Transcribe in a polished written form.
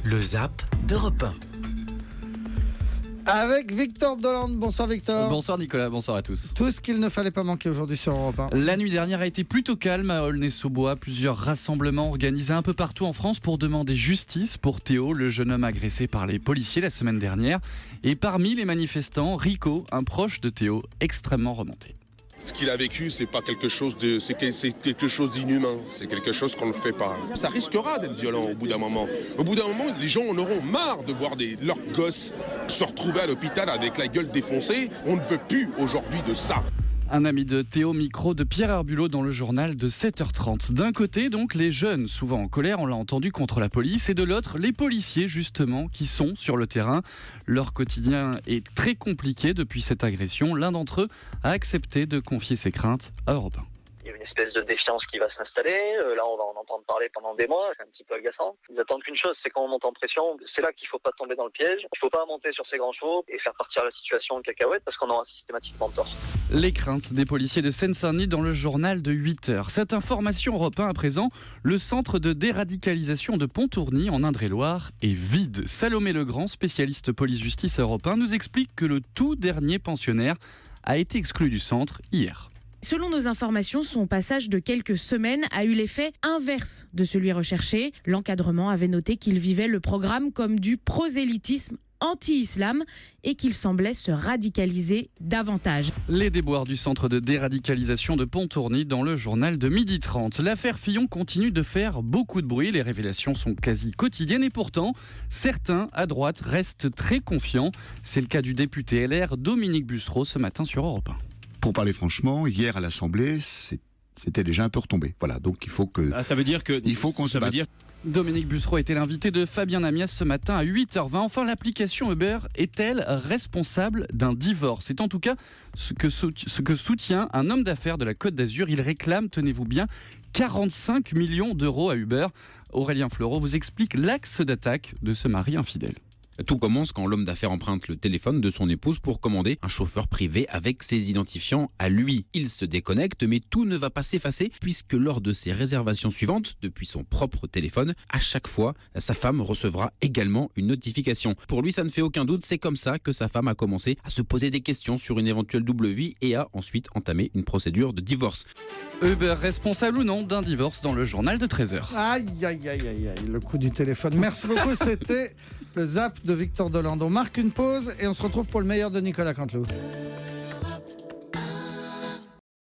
Le Zap d'Europe 1. Avec Victor Dolande. Bonsoir Victor. Bonsoir Nicolas, bonsoir à tous. Tout ce qu'il ne fallait pas manquer aujourd'hui sur Europe 1. La nuit dernière a été plutôt calme à Aulnay-sous-Bois. Plusieurs rassemblements organisés un peu partout en France pour demander justice pour Théo, le jeune homme agressé par les policiers la semaine dernière. Et parmi les manifestants, Rico, un proche de Théo, extrêmement remonté. Ce qu'il a vécu, c'est pas quelque chose c'est quelque chose d'inhumain. C'est quelque chose qu'on ne fait pas. Ça risquera d'être violent au bout d'un moment. Au bout d'un moment, les gens en auront marre de voir leurs gosses se retrouver à l'hôpital avec la gueule défoncée. On ne veut plus aujourd'hui de ça. Un ami de Théo, micro de Pierre Herbulot dans le journal de 7h30. D'un côté, donc, les jeunes, souvent en colère, on l'a entendu, contre la police, et de l'autre, les policiers, justement, qui sont sur le terrain. Leur quotidien est très compliqué depuis cette agression. L'un d'entre eux a accepté de confier ses craintes à Europe 1. Il y a une espèce de défiance qui va s'installer. Là, on va en entendre parler pendant des mois. C'est un petit peu agaçant. Ils attendent qu'une chose, c'est quand on monte en pression. C'est là qu'il ne faut pas tomber dans le piège. Il ne faut pas monter sur ses grands chevaux et faire partir la situation en cacahuète parce qu'on aura systématiquement tort. Les craintes des policiers de Seine-Saint-Denis dans le journal de 8h. Cette information Europe 1 à présent, le centre de déradicalisation de Pontourny en Indre-et-Loire est vide. Salomé Legrand, spécialiste police-justice à Europe 1, nous explique que le tout dernier pensionnaire a été exclu du centre hier. Selon nos informations, son passage de quelques semaines a eu l'effet inverse de celui recherché. L'encadrement avait noté qu'il vivait le programme comme du prosélytisme anti-islam et qu'il semblait se radicaliser davantage. Les déboires du centre de déradicalisation de Pontourny dans le journal de 12h30. L'affaire Fillon continue de faire beaucoup de bruit. Les révélations sont quasi quotidiennes et pourtant, certains à droite restent très confiants. C'est le cas du député LR Dominique Bussereau ce matin sur Europe 1. Pour parler franchement, hier à l'Assemblée, c'était déjà un peu retombé. Voilà, donc il faut que... ça veut dire que... Il faut qu'on se batte. Dominique Bussereau était l'invité de Fabien Amias ce matin à 8h20. Enfin, l'application Uber est-elle responsable d'un divorce ? C'est en tout cas ce que soutient un homme d'affaires de la Côte d'Azur. Il réclame, tenez-vous bien, 45 millions d'euros à Uber. Aurélien Fleureau vous explique l'axe d'attaque de ce mari infidèle. Tout commence quand l'homme d'affaires emprunte le téléphone de son épouse pour commander un chauffeur privé avec ses identifiants à lui. Il se déconnecte, mais tout ne va pas s'effacer puisque lors de ses réservations suivantes, depuis son propre téléphone, à chaque fois, sa femme recevra également une notification. Pour lui, ça ne fait aucun doute, c'est comme ça que sa femme a commencé à se poser des questions sur une éventuelle double vie et a ensuite entamé une procédure de divorce. Uber responsable ou non d'un divorce dans le journal de 13h. Aïe, aïe, aïe, aïe, aïe, le coup du téléphone. Merci beaucoup, c'était le Zap de Victor Dolande. On marque une pause et on se retrouve pour le meilleur de Nicolas Canteloup.